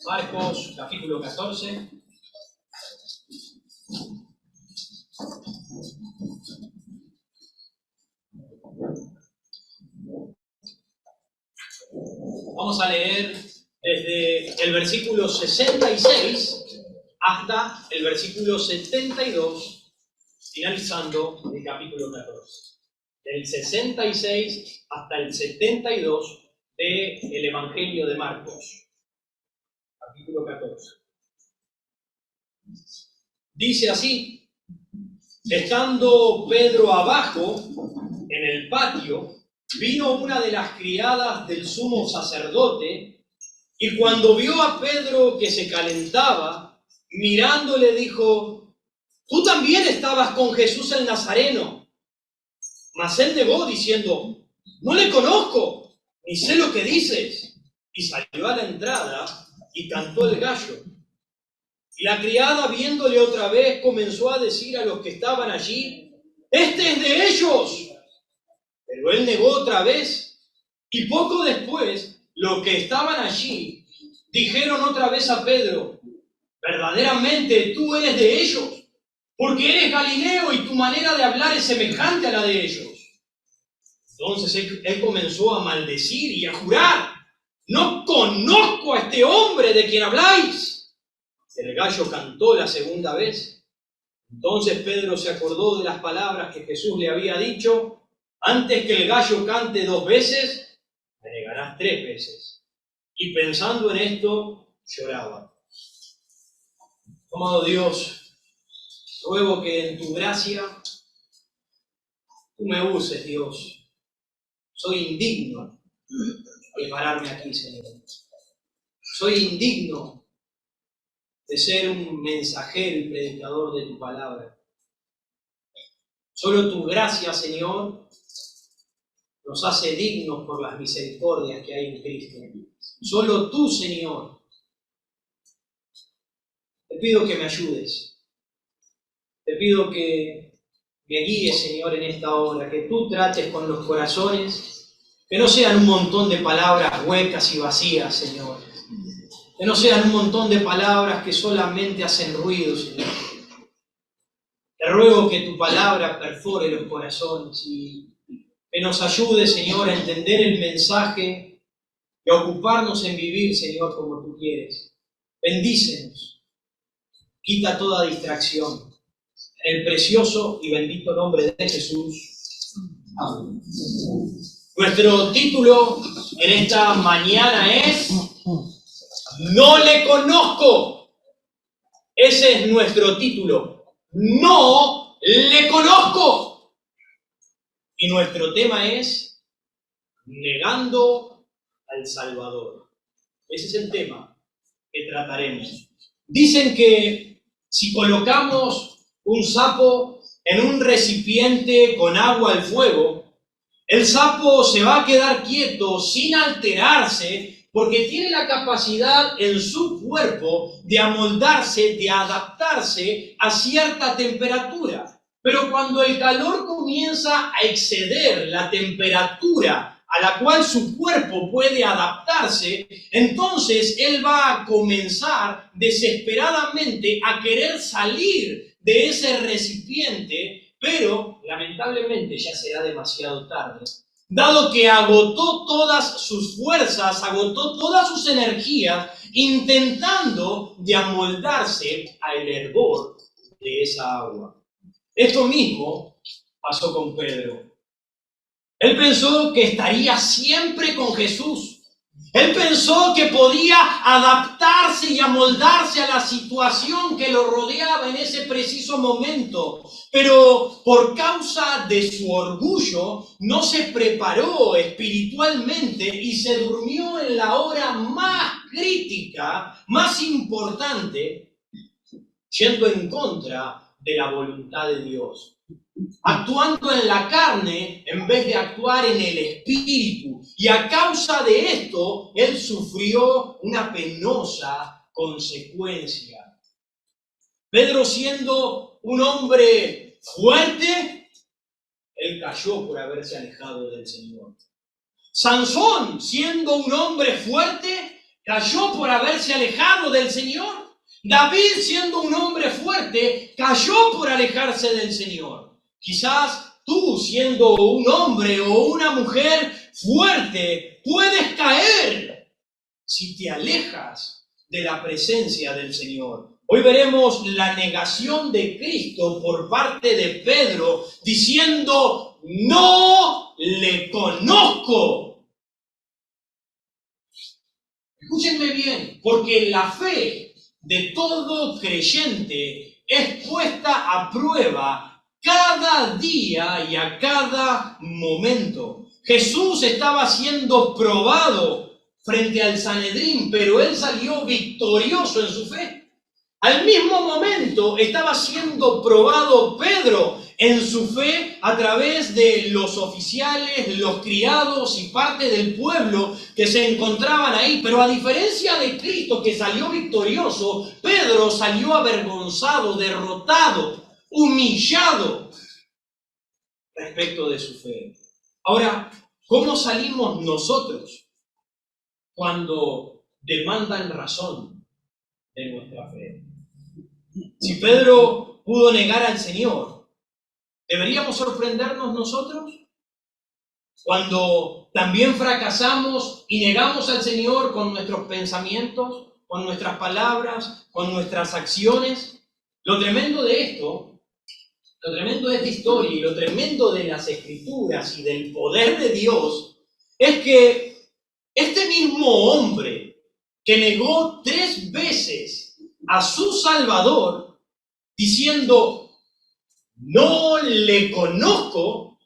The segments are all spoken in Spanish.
Marcos, capítulo 14. Vamos a leer desde el versículo 66 hasta el versículo 72, finalizando el capítulo 14. Del 66 hasta el 72 del Evangelio de Marcos, capítulo 14. Dice así: estando Pedro abajo, en el patio, vino una de las criadas del sumo sacerdote, y cuando vio a Pedro que se calentaba, mirándole dijo: tú también estabas con Jesús el Nazareno. Mas él negó diciendo: no le conozco, ni sé lo que dices. Y salió a la entrada y cantó el gallo. Y la criada, viéndole otra vez, comenzó a decir a los que estaban allí: este es de ellos. Pero él negó otra vez. Y poco después, los que estaban allí dijeron otra vez a Pedro: verdaderamente tú eres de ellos, porque eres Galileo y tu manera de hablar es semejante a la de ellos. Entonces él comenzó a maldecir y a jurar: no conozco a este hombre de quien habláis. El gallo cantó la segunda vez. Entonces Pedro se acordó de las palabras que Jesús le había dicho: antes que el gallo cante 2 veces, me negarás 3 veces. Y pensando en esto, lloraba. Amado Dios, ruego que en tu gracia tú me uses, Dios. Soy indigno de pararme aquí, Señor. Soy indigno de ser un mensajero y predicador de tu palabra. Solo tu gracia, Señor, nos hace dignos por las misericordias que hay en Cristo. Solo tú, Señor. Te pido que me ayudes. Te pido que me guíes, Señor, en esta obra. Que tú trates con los corazones. Que no sean un montón de palabras huecas y vacías, Señor. Que no sean un montón de palabras que solamente hacen ruido, Señor. Te ruego que tu palabra perfore los corazones y que nos ayude, Señor, a entender el mensaje y a ocuparnos en vivir, Señor, como tú quieres. Bendícenos. Quita toda distracción. En el precioso y bendito nombre de Jesús. Amén. Nuestro título en esta mañana es: no le conozco. Ese es nuestro título. No le conozco. Y nuestro tema es: negando al Salvador. Ese es el tema que trataremos. Dicen que si colocamos un sapo en un recipiente con agua al fuego, el sapo se va a quedar quieto sin alterarse porque tiene la capacidad en su cuerpo de amoldarse, de adaptarse a cierta temperatura. Pero cuando el calor comienza a exceder la temperatura a la cual su cuerpo puede adaptarse, entonces él va a comenzar desesperadamente a querer salir de ese recipiente, pero lamentablemente ya será demasiado tarde, dado que agotó todas sus fuerzas, agotó todas sus energías, intentando de amoldarse al hervor de esa agua. Esto mismo pasó con Pedro. Él pensó que estaría siempre con Jesús. Él pensó que podía adaptarse y amoldarse a la situación que lo rodeaba en ese preciso momento. Pero por causa de su orgullo, no se preparó espiritualmente y se durmió en la hora más crítica, más importante, yendo en contra de la voluntad de Dios. Actuando en la carne en vez de actuar en el espíritu. Y a causa de esto, él sufrió una penosa consecuencia. Pedro, siendo un hombre fuerte, él cayó por haberse alejado del Señor. Sansón, siendo un hombre fuerte, cayó por haberse alejado del Señor. David, siendo un hombre fuerte, cayó por alejarse del Señor. Quizás tú, siendo un hombre o una mujer fuerte, puedes caer si te alejas de la presencia del Señor. Hoy veremos la negación de Cristo por parte de Pedro, diciendo: no le conozco. Escúchenme bien, porque la fe de todo creyente es puesta a prueba cada día y a cada momento. Jesús estaba siendo probado frente al Sanedrín, pero él salió victorioso en su fe. Al mismo momento estaba siendo probado Pedro en su fe a través de los oficiales, los criados y parte del pueblo que se encontraban ahí. Pero a diferencia de Cristo, que salió victorioso, Pedro salió avergonzado, derrotado, humillado respecto de su fe. Ahora, ¿cómo salimos nosotros cuando demandan razón de nuestra fe? Si Pedro pudo negar al Señor, ¿deberíamos sorprendernos nosotros? Cuando también fracasamos y negamos al Señor con nuestros pensamientos, con nuestras palabras, con nuestras acciones. Lo tremendo de esto, lo tremendo de esta historia y lo tremendo de las Escrituras y del poder de Dios es que este mismo hombre que negó 3 veces a su Salvador, diciendo: no le conozco,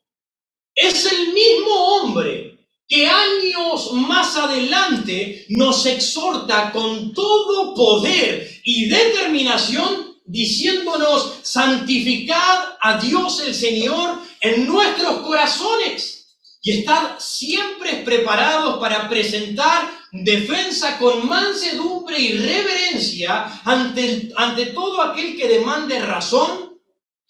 es el mismo hombre que años más adelante nos exhorta con todo poder y determinación, diciéndonos: santificad a Dios el Señor en nuestros corazones y estad siempre preparados para presentar defensa con mansedumbre y reverencia ante todo aquel que demande razón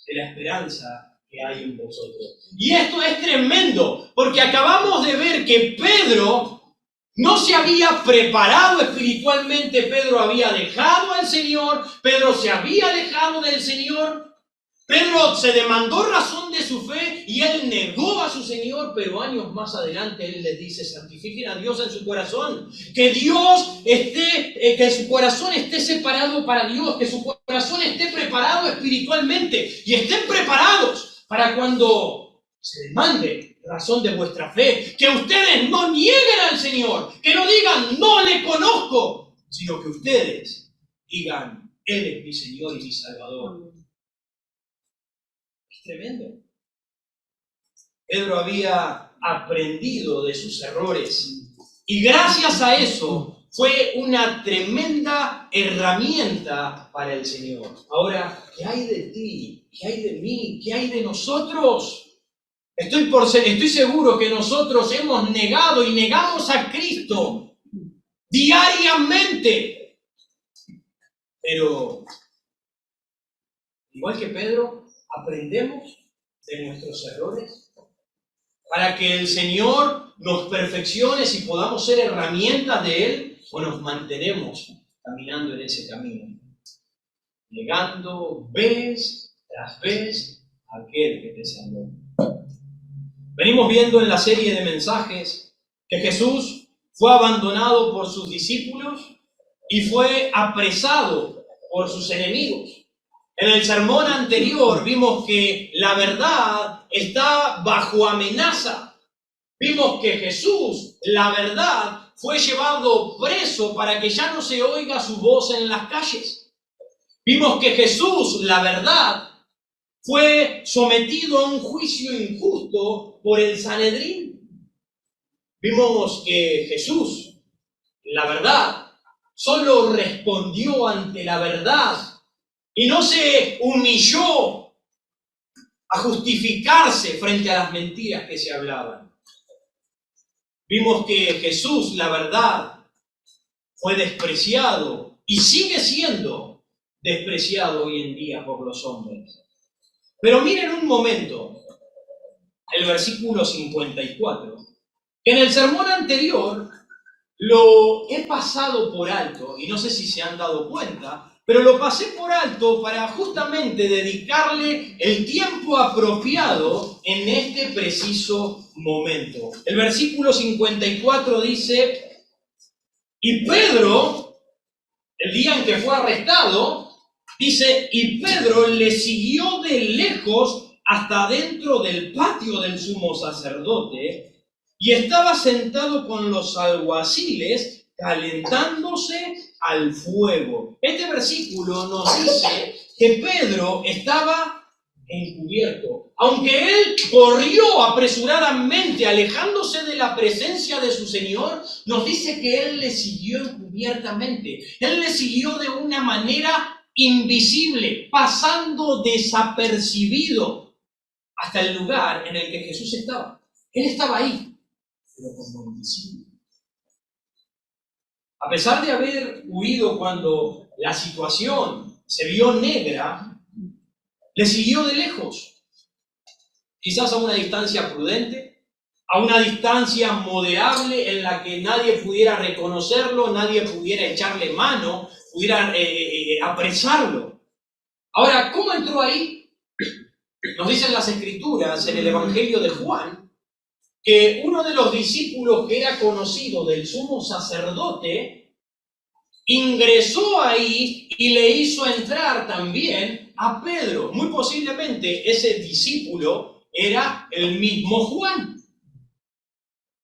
de la esperanza que hay en vosotros. Y esto es tremendo, porque acabamos de ver que Pedro no se había preparado espiritualmente. Pedro había dejado al Señor, Pedro se había alejado del Señor. Pedro se demandó razón de su fe y él negó a su Señor, pero años más adelante él les dice: santifiquen a Dios en su corazón, que que su corazón esté separado para Dios, que su corazón esté preparado espiritualmente y estén preparados para cuando se demande razón de vuestra fe, que ustedes no nieguen al Señor, que no digan: no le conozco, sino que ustedes digan: Él es mi Señor y mi Salvador. Tremendo. Pedro había aprendido de sus errores y gracias a eso fue una tremenda herramienta para el Señor. Ahora, ¿qué hay de ti? ¿Qué hay de mí? ¿Qué hay de nosotros? Estoy seguro que nosotros hemos negado y negamos a Cristo diariamente. Pero, igual que Pedro, aprendemos de nuestros errores para que el Señor nos perfeccione y podamos ser herramientas de Él, o nos mantenemos caminando en ese camino, negando vez tras vez a aquel que te salvó. Venimos viendo en la serie de mensajes que Jesús fue abandonado por sus discípulos y fue apresado por sus enemigos. En el sermón anterior vimos que la verdad está bajo amenaza. Vimos que Jesús, la verdad, fue llevado preso para que ya no se oiga su voz en las calles. Vimos que Jesús, la verdad, fue sometido a un juicio injusto por el Sanedrín. Vimos que Jesús, la verdad, solo respondió ante la verdad y no se humilló a justificarse frente a las mentiras que se hablaban. Vimos que Jesús, la verdad, fue despreciado y sigue siendo despreciado hoy en día por los hombres. Pero miren un momento el versículo 54. En el sermón anterior, lo he pasado por alto, y no sé si se han dado cuenta, pero lo pasé por alto para justamente dedicarle el tiempo apropiado en este preciso momento. El versículo 54 dice, y Pedro, el día en que fue arrestado, dice, y Pedro le siguió de lejos hasta dentro del patio del sumo sacerdote, y estaba sentado con los alguaciles calentándose al fuego. Este versículo nos dice que Pedro estaba encubierto. Aunque él corrió apresuradamente, alejándose de la presencia de su Señor, nos dice que él le siguió encubiertamente. Él le siguió de una manera invisible, pasando desapercibido hasta el lugar en el que Jesús estaba. Él estaba ahí, pero como invisible. A pesar de haber huido cuando la situación se vio negra, le siguió de lejos, quizás a una distancia prudente, a una distancia moderable en la que nadie pudiera reconocerlo, nadie pudiera echarle mano, pudiera apresarlo. Ahora, ¿cómo entró ahí? Nos dicen las Escrituras en el Evangelio de Juan que uno de los discípulos que era conocido del sumo sacerdote ingresó ahí y le hizo entrar también a Pedro. Muy posiblemente ese discípulo era el mismo Juan,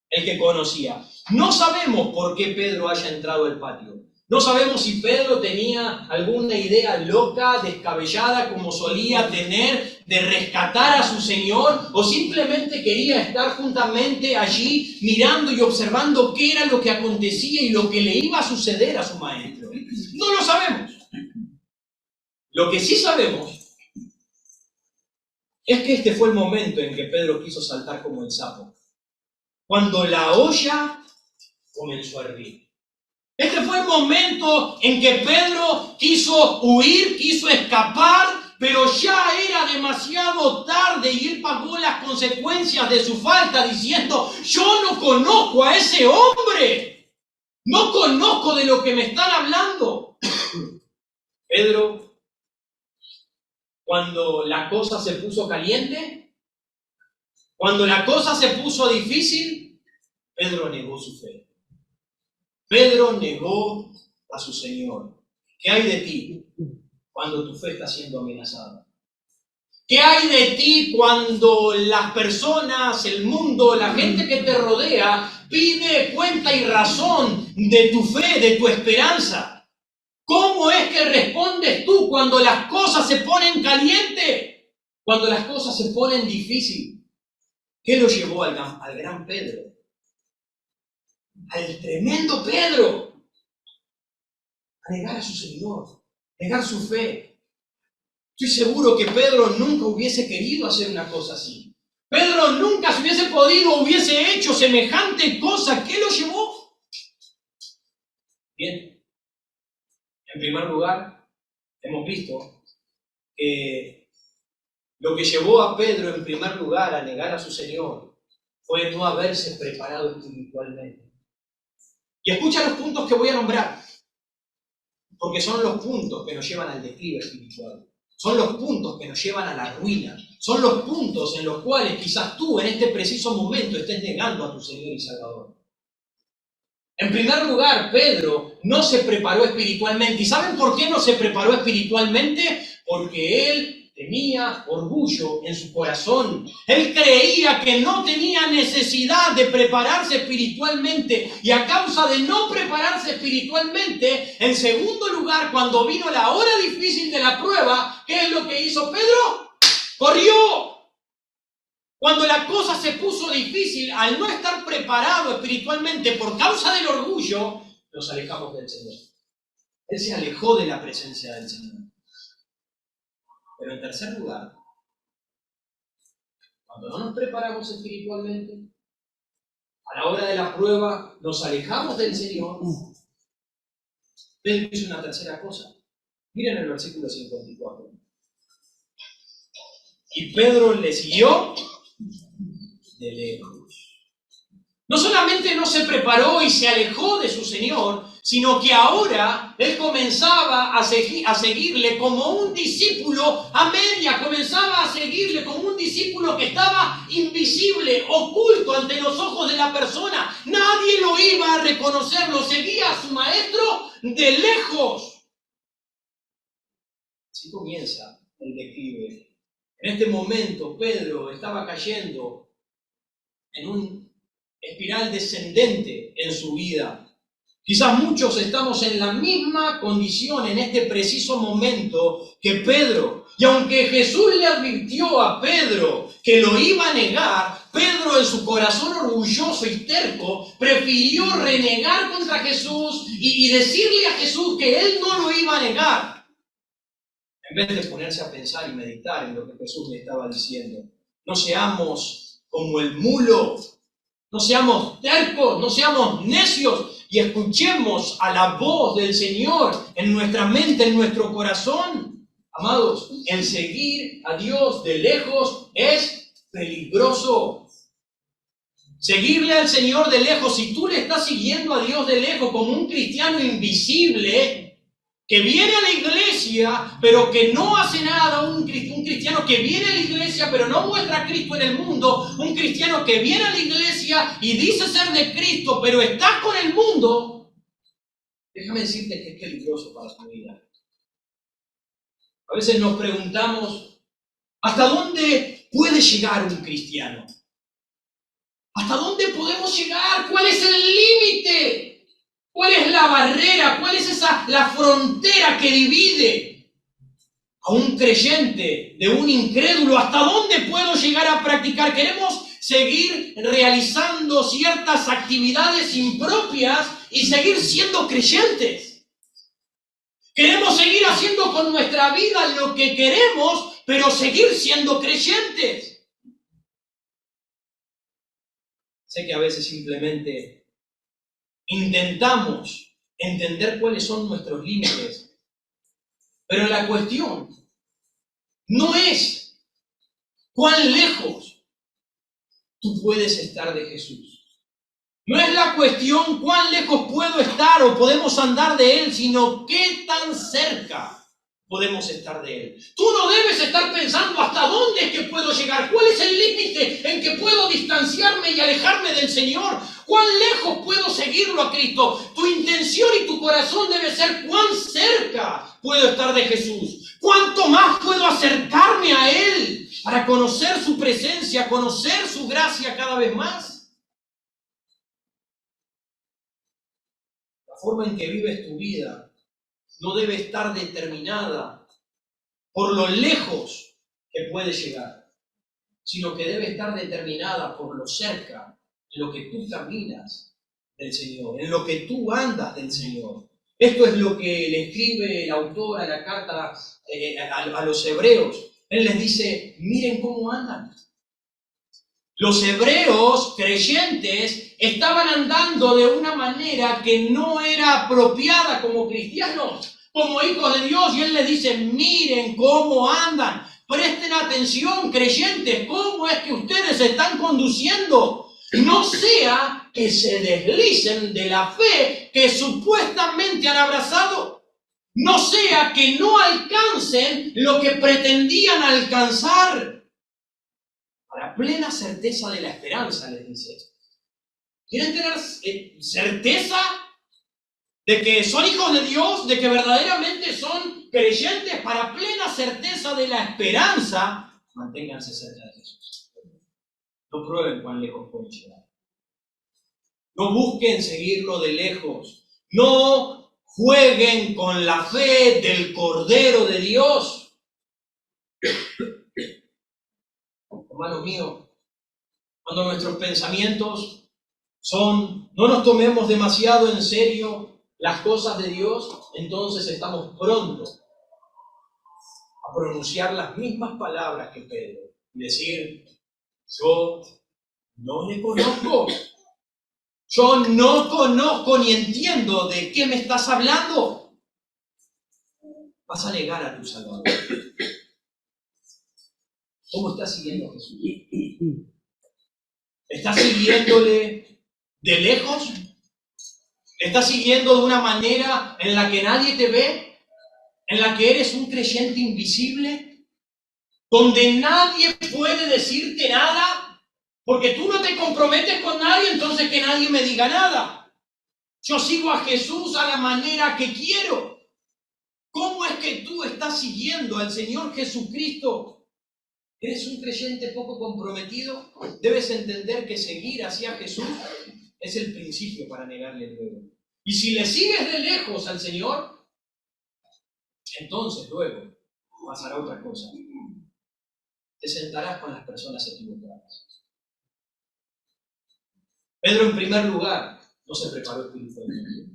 el que conocía. No sabemos por qué Pedro haya entrado al patio. No sabemos si Pedro tenía alguna idea loca, descabellada, como solía tener, de rescatar a su Señor, o simplemente quería estar juntamente allí mirando y observando qué era lo que acontecía y lo que le iba a suceder a su maestro. No lo sabemos. Lo que sí sabemos es que este fue el momento en que Pedro quiso saltar como el sapo, cuando la olla comenzó a hervir. Este fue el momento en que Pedro quiso huir, quiso escapar, pero ya era demasiado tarde y él pagó las consecuencias de su falta diciendo, yo no conozco a ese hombre, no conozco de lo que me están hablando. Pedro, cuando la cosa se puso caliente, cuando la cosa se puso difícil, Pedro negó su fe. Pedro negó a su Señor. ¿Qué hay de ti cuando tu fe está siendo amenazada? ¿Qué hay de ti cuando las personas, el mundo, la gente que te rodea pide cuenta y razón de tu fe, de tu esperanza? ¿Cómo es que respondes tú cuando las cosas se ponen calientes? Cuando las cosas se ponen difíciles. ¿Qué lo llevó al gran Pedro? Al tremendo Pedro. A negar a su Señor, negar su fe. Estoy seguro que Pedro nunca hubiese querido hacer una cosa así. Pedro nunca se hubiese podido, hubiese hecho semejante cosa. ¿Qué lo llevó? Bien, en primer lugar, hemos visto que lo que llevó a Pedro en primer lugar a negar a su Señor fue no haberse preparado espiritualmente. Y escucha los puntos que voy a nombrar, porque son los puntos que nos llevan al declive espiritual. Son los puntos que nos llevan a la ruina. Son los puntos en los cuales quizás tú en este preciso momento estés negando a tu Señor y Salvador. En primer lugar, Pedro no se preparó espiritualmente. ¿Y saben por qué no se preparó espiritualmente? Porque él tenía orgullo en su corazón. Él creía que no tenía necesidad de prepararse espiritualmente. Y a causa de no prepararse espiritualmente, en segundo lugar, cuando vino la hora difícil de la prueba, ¿qué es lo que hizo Pedro? ¡Corrió! Cuando la cosa se puso difícil, al no estar preparado espiritualmente por causa del orgullo, nos alejamos del Señor. Él se alejó de la presencia del Señor. Pero en tercer lugar, cuando no nos preparamos espiritualmente, a la hora de la prueba nos alejamos del Señor. Pedro hizo una tercera cosa. Miren el versículo 54. Y Pedro le siguió de lejos. No solamente no se preparó y se alejó de su Señor, sino que ahora él comenzaba a seguirle como un discípulo a media, comenzaba a seguirle como un discípulo que estaba invisible, oculto ante los ojos de la persona. Nadie lo iba a reconocer, lo seguía a su maestro de lejos. Así comienza el declive. En este momento Pedro estaba cayendo en un espiral descendente en su vida. Quizás muchos estamos en la misma condición en este preciso momento que Pedro. Y aunque Jesús le advirtió a Pedro que lo iba a negar, Pedro en su corazón orgulloso y terco prefirió renegar contra Jesús y decirle a Jesús que él no lo iba a negar, en vez de ponerse a pensar y meditar en lo que Jesús le estaba diciendo. No seamos como el mulo, no seamos tercos, no seamos necios y escuchemos a la voz del Señor en nuestra mente, en nuestro corazón. Amados, el seguir a Dios de lejos es peligroso. Seguirle al Señor de lejos, si tú le estás siguiendo a Dios de lejos como un cristiano invisible, que viene a la iglesia, pero que no hace nada, un cristiano que viene a la iglesia, pero no muestra a Cristo en el mundo, un cristiano que viene a la iglesia y dice ser de Cristo, pero está con el mundo, déjame decirte que es peligroso para tu vida. A veces nos preguntamos, ¿hasta dónde puede llegar un cristiano? ¿Hasta dónde podemos llegar? ¿Cuál es el límite? ¿Cuál es la barrera? ¿Cuál es la frontera que divide a un creyente de un incrédulo? ¿Hasta dónde puedo llegar a practicar? Queremos seguir realizando ciertas actividades impropias y seguir siendo creyentes. Queremos seguir haciendo con nuestra vida lo que queremos, pero seguir siendo creyentes. Sé que a veces simplemente intentamos entender cuáles son nuestros límites, pero la cuestión no es cuán lejos tú puedes estar de Jesús. No es la cuestión cuán lejos puedo estar o podemos andar de Él, sino qué tan cerca podemos estar de Él. Tú no debes estar pensando hasta dónde es que puedo llegar, cuál es el límite en que puedo distanciarme y alejarme del Señor, cuán lejos puedo seguirlo a Cristo. Tu intención y tu corazón debe ser cuán cerca puedo estar de Jesús, cuánto más puedo acercarme a Él para conocer su presencia, conocer su gracia cada vez más. La forma en que vives tu vida no debe estar determinada por lo lejos que puede llegar, sino que debe estar determinada por lo cerca en lo que tú caminas del Señor, en lo que tú andas del Señor. Esto es lo que le escribe el autor a la carta a los hebreos. Él les dice, miren cómo andan. Los hebreos creyentes estaban andando de una manera que no era apropiada como cristianos, como hijos de Dios, y Él les dice, miren cómo andan, presten atención, creyentes, cómo es que ustedes se están conduciendo. No sea que se deslicen de la fe que supuestamente han abrazado. No sea que no alcancen lo que pretendían alcanzar. Para plena certeza de la esperanza, les dice. ¿Quieren tener certeza de que son hijos de Dios, de que verdaderamente son creyentes? Para plena certeza de la esperanza, manténganse cerca de Jesús. No prueben cuán lejos pueden llegar. No busquen seguirlo de lejos. No jueguen con la fe del Cordero de Dios. Hermano mío, cuando nuestros pensamientos no nos tomemos demasiado en serio las cosas de Dios, entonces estamos prontos a pronunciar las mismas palabras que Pedro y decir, yo no le conozco, yo no conozco ni entiendo de qué me estás hablando. Vas a negar a tu Salvador. ¿Cómo estás siguiendo a Jesús? ¿Estás siguiéndole ¿De lejos? ¿Estás siguiendo de una manera en la que nadie te ve? ¿En la que eres un creyente invisible? ¿Donde nadie puede decirte nada? Porque tú no te comprometes con nadie, entonces que nadie me diga nada. Yo sigo a Jesús a la manera que quiero. ¿Cómo es que tú estás siguiendo al Señor Jesucristo? ¿Eres un creyente poco comprometido? Debes entender que seguir hacia Jesús es el principio para negarle luego. Y si le sigues de lejos al Señor, entonces luego pasará otra cosa. Te sentarás con las personas equivocadas. Pedro, en primer lugar, no se preparó espiritualmente.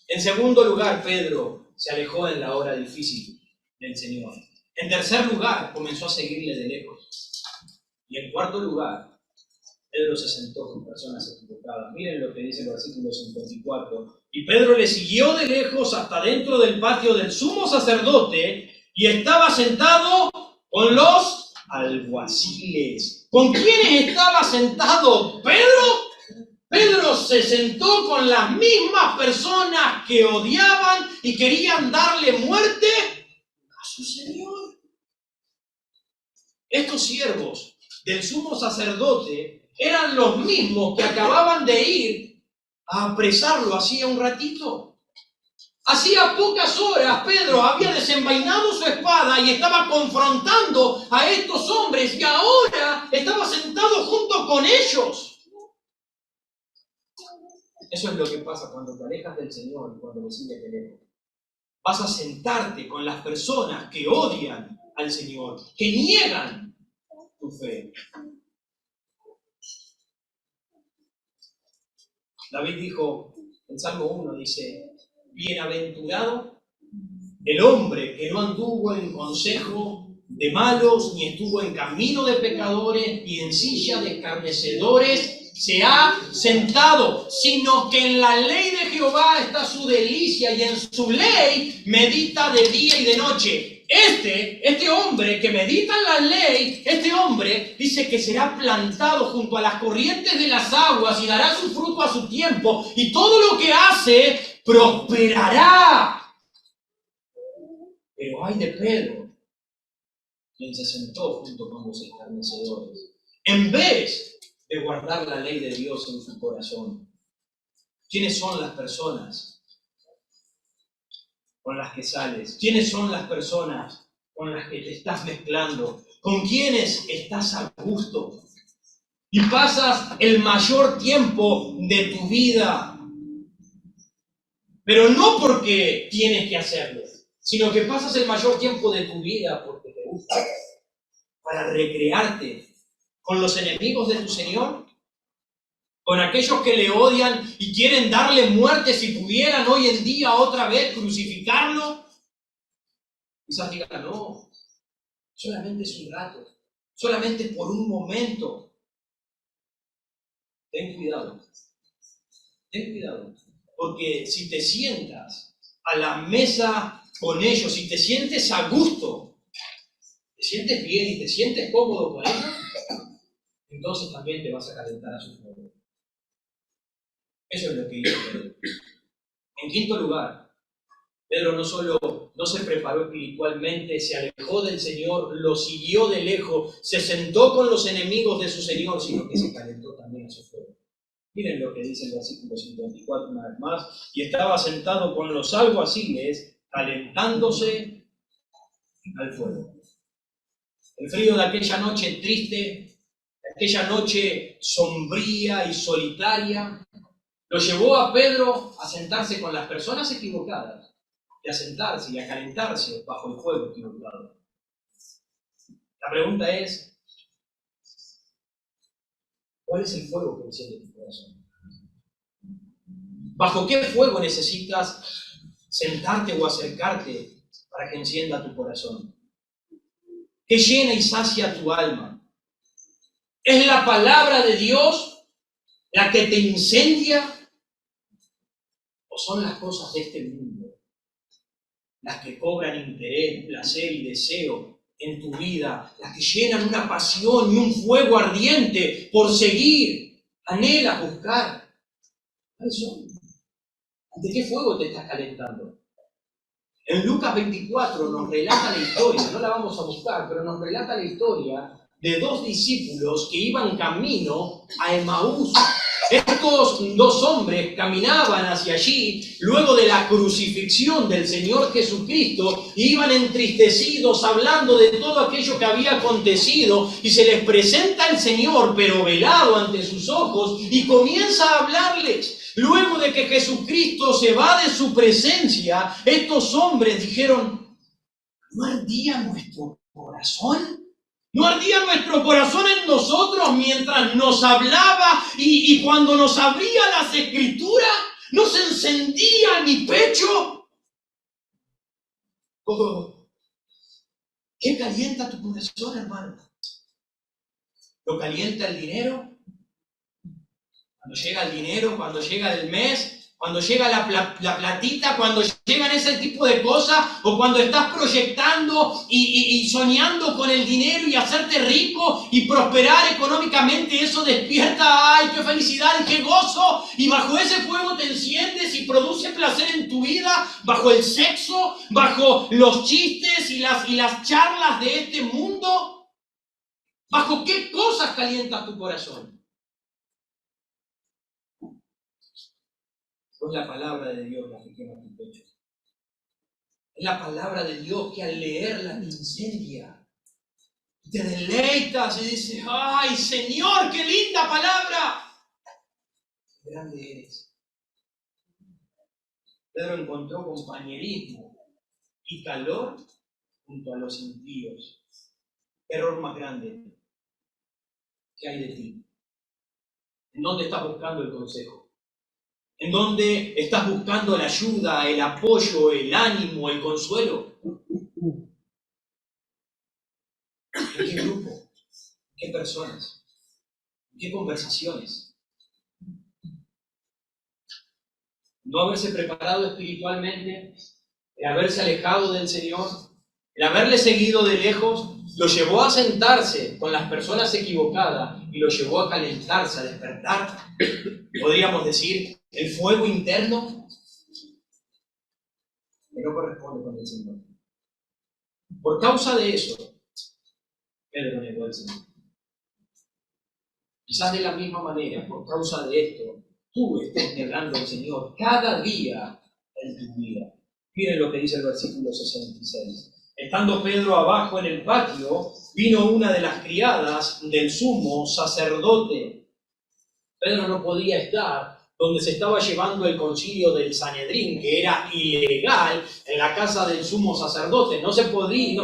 En segundo lugar, Pedro se alejó en la hora difícil del Señor. En tercer lugar, comenzó a seguirle de lejos. Y en cuarto lugar, Pedro se sentó con personas equivocadas. Miren lo que dice el versículo 54. Y Pedro le siguió de lejos hasta dentro del patio del sumo sacerdote y estaba sentado con los alguaciles. ¿Con quiénes estaba sentado Pedro? Pedro se sentó con las mismas personas que odiaban y querían darle muerte a su Señor. Estos siervos del sumo sacerdote eran los mismos que acababan de ir a apresarlo hacía un ratito. Hacía pocas horas Pedro había desenvainado su espada y estaba confrontando a estos hombres y ahora estaba sentado junto con ellos. Eso es lo que pasa cuando te alejas del Señor y cuando le sigues de lejos. Vas a sentarte con las personas que odian al Señor, que niegan tu fe. David dijo, en Salmo 1 dice, bienaventurado el hombre que no anduvo en consejo de malos, ni estuvo en camino de pecadores, ni en silla de escarnecedores se ha sentado, sino que en la ley de Jehová está su delicia y en su ley medita de día y de noche. Este hombre que medita en la ley, este hombre dice que será plantado junto a las corrientes de las aguas y dará su fruto a su tiempo y todo lo que hace prosperará. Pero ay de Pedro, quien se sentó junto con los escarnecedores, en vez de guardar la ley de Dios en su corazón. ¿Quiénes son las personas con las que sales? ¿Quiénes son las personas con las que te estás mezclando? ¿Con quiénes estás a gusto? Y pasas el mayor tiempo de tu vida, pero no porque tienes que hacerlo, sino que pasas el mayor tiempo de tu vida porque te gusta, para recrearte con los enemigos de tu Señor, con aquellos que le odian y quieren darle muerte si pudieran hoy en día otra vez crucificarlo. Quizás digan, no, solamente es un rato, solamente por un momento. Ten cuidado, porque si te sientas a la mesa con ellos, si te sientes a gusto, te sientes bien y te sientes cómodo con ellos, entonces también te vas a calentar a su favor. Eso es lo que hizo Pedro. En quinto lugar, Pedro no solo no se preparó espiritualmente, se alejó del Señor, lo siguió de lejos, se sentó con los enemigos de su Señor, sino que se calentó también a su fuego. Miren lo que dice el versículo 54 una vez más. Y estaba sentado con los alguaciles, calentándose al fuego. El frío de aquella noche triste, aquella noche sombría y solitaria, lo llevó a Pedro a sentarse con las personas equivocadas y a sentarse y a calentarse bajo el fuego equivocado. La pregunta es, ¿cuál es el fuego que enciende tu corazón? ¿Bajo qué fuego necesitas sentarte o acercarte para que encienda tu corazón? ¿Qué llena y sacia tu alma? ¿Es la palabra de Dios la que te incendia? ¿O son las cosas de este mundo las que cobran interés, placer y deseo en tu vida, las que llenan una pasión y un fuego ardiente por seguir, anhelas buscar? ¿Cuáles son? ¿Ante qué fuego te estás calentando? En Lucas 24 nos relata la historia, no la vamos a buscar, pero nos relata la historia de dos discípulos que iban camino a Emaús. Estos dos hombres caminaban hacia allí luego de la crucifixión del Señor Jesucristo y iban entristecidos hablando de todo aquello que había acontecido, y se les presenta el Señor pero velado ante sus ojos y comienza a hablarles. Luego de que Jesucristo se va de su presencia, estos hombres dijeron: ¿no ardía nuestro corazón? ¿No ardía nuestro corazón en nosotros mientras nos hablaba y cuando nos abría las Escrituras? ¿No se encendía mi pecho? Oh, ¿qué calienta tu corazón, hermano? ¿Lo calienta el dinero? Cuando llega el dinero, cuando llega el mes, cuando llega la platita, cuando llegan ese tipo de cosas, o cuando estás proyectando y soñando con el dinero y hacerte rico y prosperar económicamente, eso despierta, ¡ay, qué felicidad y qué gozo! Y bajo ese fuego te enciendes y produce placer en tu vida, bajo el sexo, bajo los chistes y las charlas de este mundo. ¿Bajo qué cosas calientas tu corazón? Es la palabra de Dios la que quema tu pecho. Es la palabra de Dios que al leerla te incendia. Te deleitas y dices: ¡ay, Señor, qué linda palabra! ¡Qué grande eres! Pedro encontró compañerismo y calor junto a los impíos. ¿Qué error más grande que hay de ti? ¿En dónde estás buscando el consejo? ¿En dónde estás buscando la ayuda, el apoyo, el ánimo, el consuelo? ¿En qué grupo? ¿En qué personas? ¿En qué conversaciones? No haberse preparado espiritualmente, el haberse alejado del Señor, el haberle seguido de lejos, lo llevó a sentarse con las personas equivocadas y lo llevó a calentarse, a despertar, podríamos decir, el fuego interno que no corresponde con el Señor. Por causa de eso, Pedro negó al Señor. Quizás de la misma manera, por causa de esto, tú estés negando al Señor cada día en tu vida. Miren lo que dice el versículo 66. Estando Pedro abajo en el patio, vino una de las criadas del sumo sacerdote. Pedro no podía estar donde se estaba llevando el concilio del Sanedrín, que era ilegal, en la casa del sumo sacerdote. No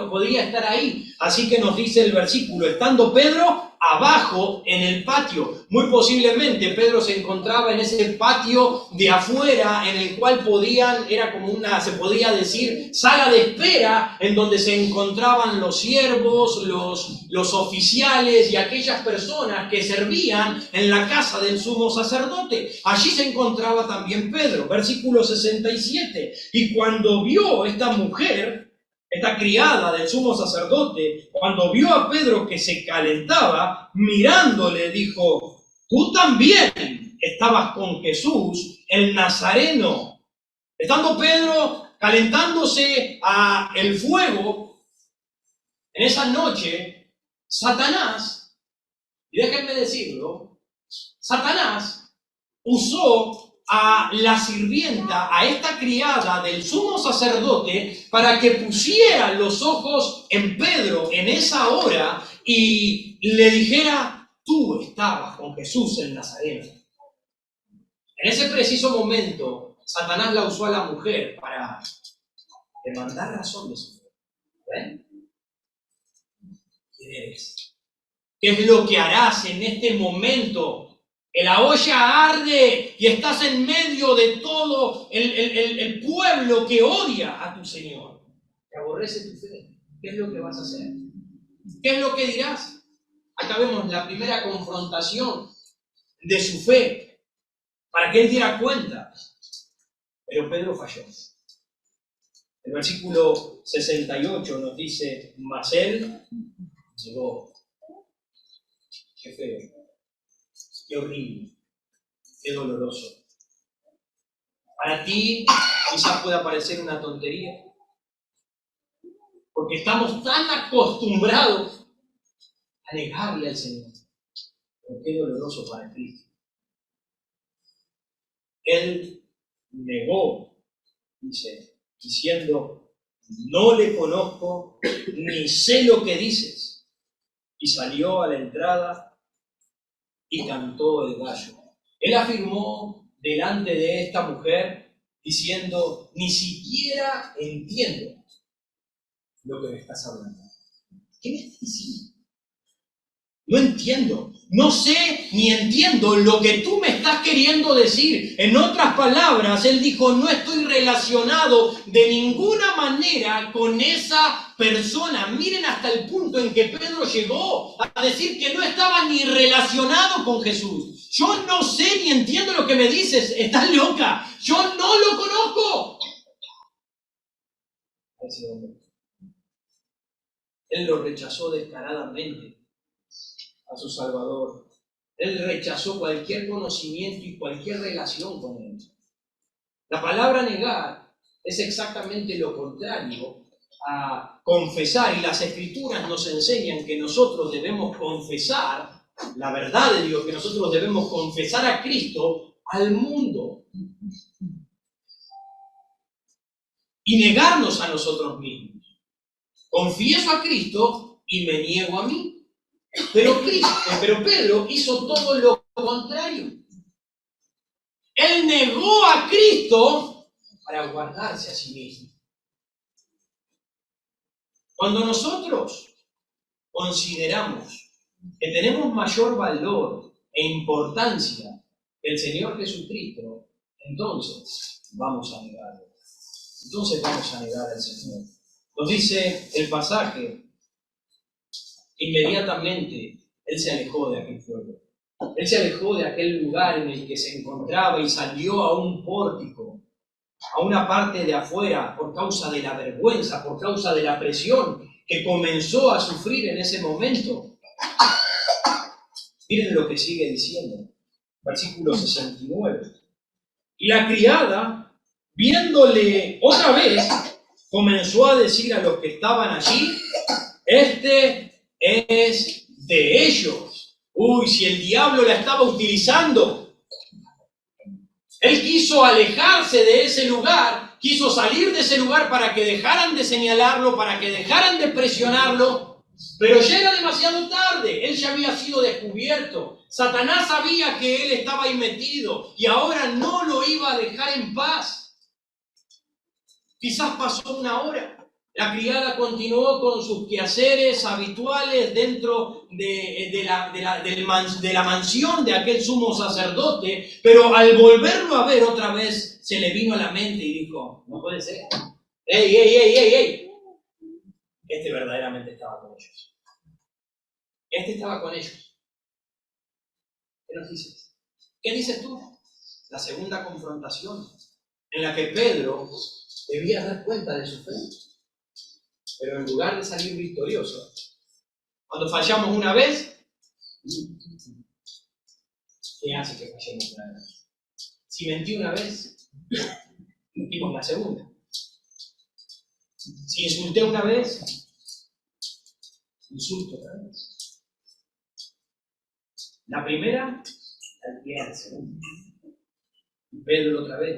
podía estar ahí. Así que nos dice el versículo: estando Pedro abajo en el patio. Muy posiblemente Pedro se encontraba en ese patio de afuera, en el cual era como se podía decir, sala de espera, en donde se encontraban los siervos, los oficiales y aquellas personas que servían en la casa del sumo sacerdote. Allí se encontraba también Pedro. Versículo 67. Y cuando vio esta mujer, esta criada del sumo sacerdote, cuando vio a Pedro que se calentaba, mirándole, dijo: tú también estabas con Jesús, el Nazareno. Estando Pedro calentándose a el fuego, en esa noche, Satanás, y déjenme decirlo, Satanás usó a la sirvienta, a esta criada del sumo sacerdote, para que pusiera los ojos en Pedro en esa hora y le dijera: tú estabas con Jesús el Nazareno. En ese preciso momento, Satanás la usó a la mujer para demandar razón de su fe. ¿Ven? ¿Quién eres? ¿Qué es lo que harás en este momento? La olla arde y estás en medio de todo el pueblo que odia a tu Señor, que aborrece tu fe. ¿Qué es lo que vas a hacer? ¿Qué es lo que dirás? Acá vemos la primera confrontación de su fe, para que él diera cuenta. Pero Pedro falló. El versículo 68 nos dice: mas él llegó. Qué feo. Qué horrible, qué doloroso. Para ti quizás pueda parecer una tontería, porque estamos tan acostumbrados a negarle al Señor. Pero qué doloroso para Cristo. Él negó, dice, diciendo, no le conozco, ni sé lo que dices. Y salió a la entrada y cantó el gallo. Él afirmó delante de esta mujer, diciendo, ni siquiera entiendo lo que me estás hablando. ¿Qué me estás diciendo? No entiendo, no sé ni entiendo lo que tú me estás queriendo decir. En otras palabras, él dijo, no estoy relacionado de ninguna manera con esa persona. Miren hasta el punto en que Pedro llegó a decir que no estaba ni relacionado con Jesús. Yo no sé ni entiendo lo que me dices, estás loca, yo no lo conozco. Ese hombre. Él lo rechazó descaradamente a su Salvador. Él rechazó cualquier conocimiento y cualquier relación con él. La palabra negar es exactamente lo contrario a confesar, y las Escrituras nos enseñan que nosotros debemos confesar la verdad de Dios, que nosotros debemos confesar a Cristo al mundo y negarnos a nosotros mismos. Confieso a Cristo y me niego a mí. Pero Pedro hizo todo lo contrario. Él negó a Cristo para guardarse a sí mismo. Cuando nosotros consideramos que tenemos mayor valor e importancia que el Señor Jesucristo, entonces vamos a negarlo. Entonces vamos a negar al Señor. Nos dice el pasaje, inmediatamente él se alejó de aquel pueblo. Él se alejó de aquel lugar en el que se encontraba y salió a un pórtico, a una parte de afuera, por causa de la vergüenza, por causa de la presión que comenzó a sufrir en ese momento. Miren lo que sigue diciendo, versículo 69. Y la criada, viéndole otra vez, comenzó a decir a los que estaban allí, este es de ellos. Uy, si el diablo la estaba utilizando. Él quiso alejarse de ese lugar, quiso salir de ese lugar para que dejaran de señalarlo, para que dejaran de presionarlo, pero ya era demasiado tarde, él ya había sido descubierto. Satanás sabía que él estaba ahí metido y ahora no lo iba a dejar en paz. Quizás pasó una hora. La criada continuó con sus quehaceres habituales dentro de la mansión de aquel sumo sacerdote, pero al volverlo a ver otra vez, se le vino a la mente y dijo, no puede ser. ¡Ey! Este verdaderamente estaba con ellos. Este estaba con ellos. ¿Qué nos dices? ¿Qué dices tú? La segunda confrontación, en la que Pedro debía dar cuenta de su fe. Pero en lugar de salir victorioso, cuando fallamos una vez, ¿qué hace que fallemos una vez? Si mentí una vez, mentimos la segunda. Si insulté una vez, insulto otra vez. La primera, la pierde segunda. Y Pedro otra vez.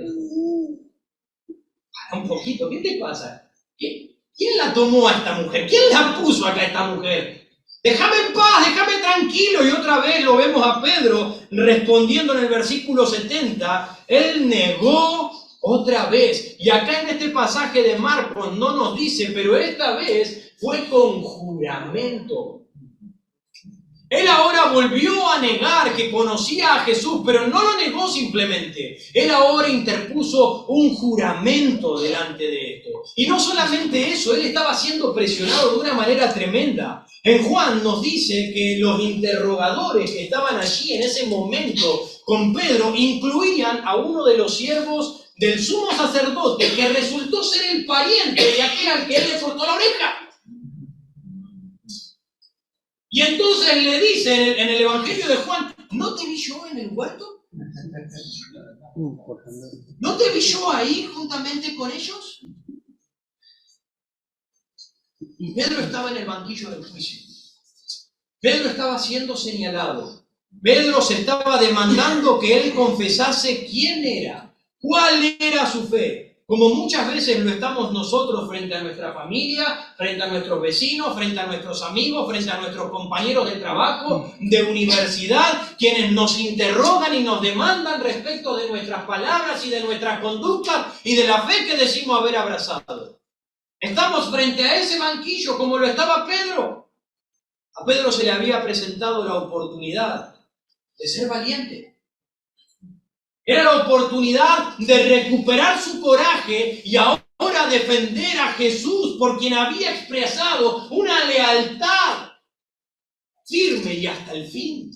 Para un poquito, ¿qué te pasa? ¿Quién la tomó a esta mujer? ¿Quién la puso acá a esta mujer? Déjame en paz, déjame tranquilo. Y otra vez lo vemos a Pedro respondiendo en el versículo 70. Él negó otra vez. Y acá en este pasaje de Marcos no nos dice, pero esta vez fue con juramento. Él ahora volvió a negar que conocía a Jesús, pero no lo negó simplemente. Él ahora interpuso un juramento delante de esto. Y no solamente eso, él estaba siendo presionado de una manera tremenda. En Juan nos dice que los interrogadores que estaban allí en ese momento con Pedro incluían a uno de los siervos del sumo sacerdote que resultó ser el pariente de aquel al que él le cortó la oreja. Y entonces le dice en el Evangelio de Juan, ¿no te vi yo en el huerto? ¿No te vi yo ahí juntamente con ellos? Pedro estaba en el banquillo del juicio. Pedro estaba siendo señalado. Pedro se estaba demandando que él confesase quién era, cuál era su fe. Como muchas veces lo estamos nosotros frente a nuestra familia, frente a nuestros vecinos, frente a nuestros amigos, frente a nuestros compañeros de trabajo, de universidad, quienes nos interrogan y nos demandan respecto de nuestras palabras y de nuestras conductas y de la fe que decimos haber abrazado. Estamos frente a ese banquillo como lo estaba Pedro. A Pedro se le había presentado la oportunidad de ser valiente. Era la oportunidad de recuperar su coraje y ahora defender a Jesús por quien había expresado una lealtad firme y hasta el fin.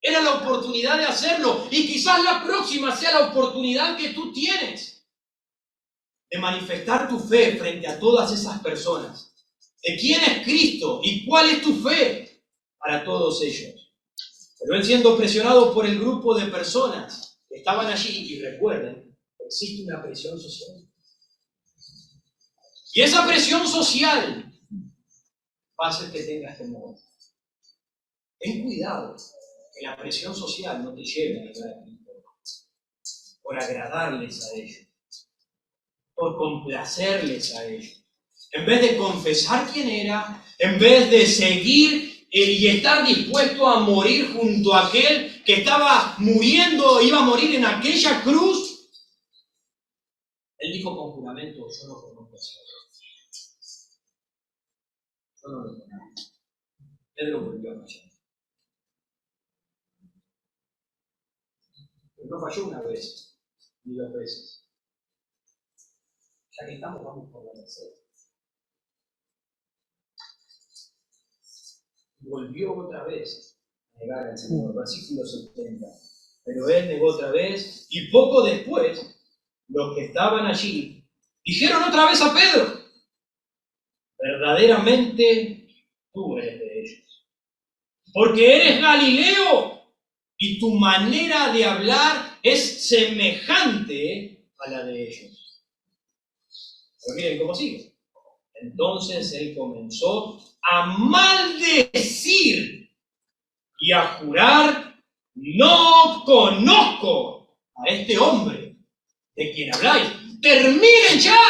Era la oportunidad de hacerlo y quizás la próxima sea la oportunidad que tú tienes de manifestar tu fe frente a todas esas personas. ¿De quién es Cristo y cuál es tu fe para todos ellos? Pero él, siendo presionado por el grupo de personas que estaban allí, y recuerden, existe una presión social. Y esa presión social va a hacer que tengas temor. Ten cuidado que la presión social no te lleve a negar a Cristo por agradarles a ellos, por complacerles a ellos. En vez de confesar quién era, en vez de seguir y estar dispuesto a morir junto a aquel que estaba muriendo, iba a morir en aquella cruz, él dijo con juramento: yo no conozco a ese hombre. Yo no lo conozco. Pedro volvió a fallar. Pero no falló una vez, ni dos veces. Ya que estamos, vamos por la tercera. Volvió otra vez a negar al Señor, versículo 70. Pero él negó otra vez, y poco después, los que estaban allí dijeron otra vez a Pedro: verdaderamente tú eres de ellos, porque eres Galileo, y tu manera de hablar es semejante a la de ellos. Pero miren cómo sigue. Entonces él comenzó a maldecir y a jurar: no conozco a este hombre de quien habláis. ¡Terminen ya!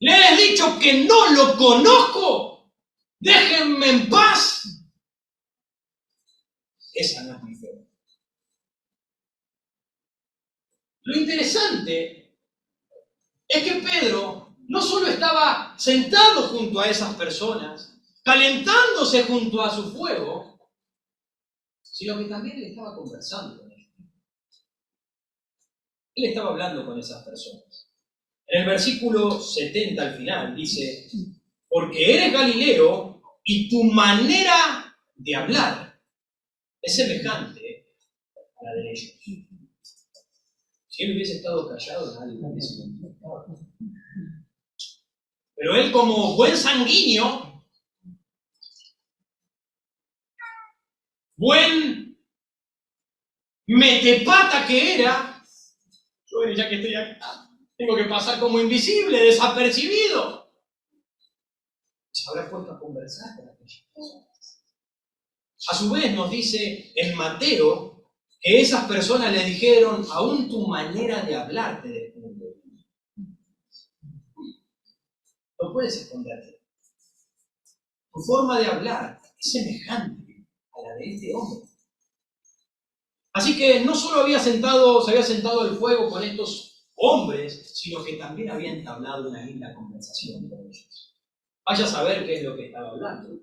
Les he dicho que no lo conozco. Déjenme en paz. Esa no es mi fe. Lo interesante es que Pedro no solo estaba sentado junto a esas personas, calentándose junto a su fuego, sino que también él estaba conversando con ellos. Él estaba hablando con esas personas. En el versículo 70 al final dice: porque eres Galileo y tu manera de hablar es semejante a la de ellos. Si él hubiese estado callado, nadie lo hubiese identificado. Pero él, como buen sanguíneo, buen metepata que era, yo, ya que estoy acá, tengo que pasar como invisible, desapercibido. Se habrá puesto a conversar con aquellas personas. A su vez nos dice en Mateo que esas personas le dijeron: aún tu manera de hablar te descubre. No puedes esconderte. Tu forma de hablar es semejante a la de este hombre. Así que no solo se había sentado al fuego con estos hombres, sino que también había entablado una linda conversación con ellos. Vaya a saber qué es lo que estaba hablando.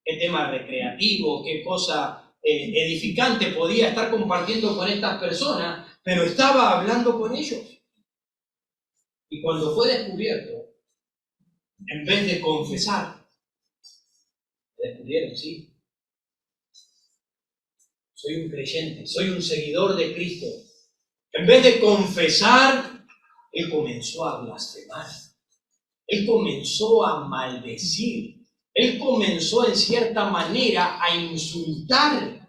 Qué tema recreativo, qué cosa edificante podía estar compartiendo con estas personas, pero estaba hablando con ellos. Y cuando fue descubierto, en vez de confesar, descubrieron: sí, soy un creyente, soy un seguidor de Cristo. En vez de confesar, él comenzó a blasfemar. Él comenzó a maldecir. Él comenzó en cierta manera a insultar,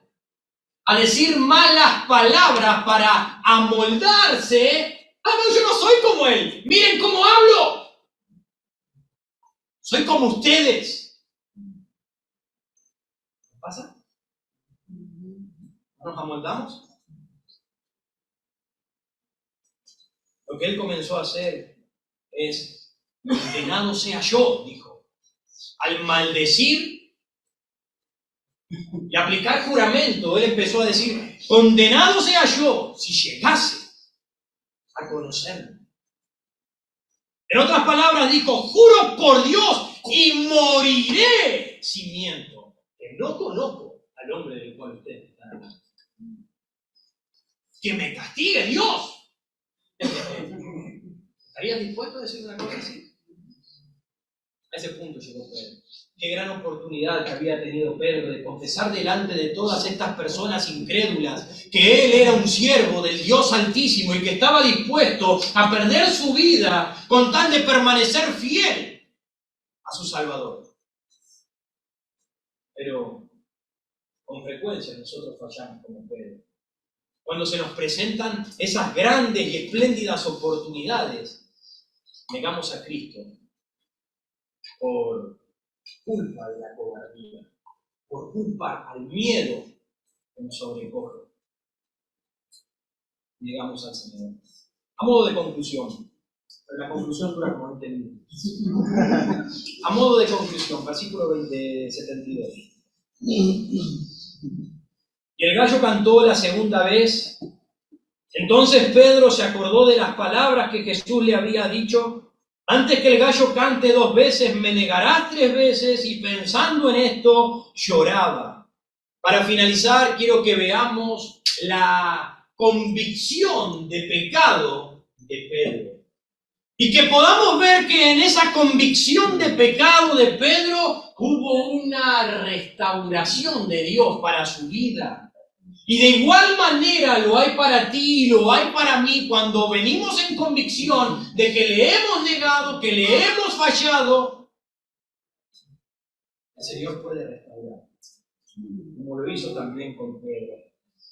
a decir malas palabras para amoldarse. Ah, no, yo no soy como él. Miren cómo hablo. Soy como ustedes. ¿Qué pasa? ¿No nos amoldamos? Lo que él comenzó a hacer es: condenado sea yo, dijo. Al maldecir y aplicar juramento, él empezó a decir: condenado sea yo si llegase a conocerme. En otras palabras dijo: juro por Dios y moriré si miento, que no conozco al hombre del cual ustedes están hablando. Que me castigue Dios. ¿Estarías dispuesto a decir una cosa así? A ese punto llegó Pedro. Qué gran oportunidad que había tenido Pedro de confesar delante de todas estas personas incrédulas que él era un siervo del Dios Altísimo y que estaba dispuesto a perder su vida con tal de permanecer fiel a su Salvador. Pero con frecuencia nosotros fallamos como Pedro. Cuando se nos presentan esas grandes y espléndidas oportunidades, negamos a Cristo por culpa de la cobardía, por culpa al miedo que nos sobrecoge. Negamos al Señor. A modo de conclusión, pero la conclusión dura como 20 minutos. A modo de conclusión, versículo 72. Y el gallo cantó la segunda vez. Entonces Pedro se acordó de las palabras que Jesús le había dicho: antes que el gallo cante 2 veces, me negarás 3 veces, y pensando en esto, lloraba. Para finalizar, quiero que veamos la convicción de pecado de Pedro. Y que podamos ver que en esa convicción de pecado de Pedro hubo una restauración de Dios para su vida. Y de igual manera lo hay para ti y lo hay para mí cuando venimos en convicción de que le hemos negado, que le hemos fallado. El Señor puede restaurar, como lo hizo también con Pedro.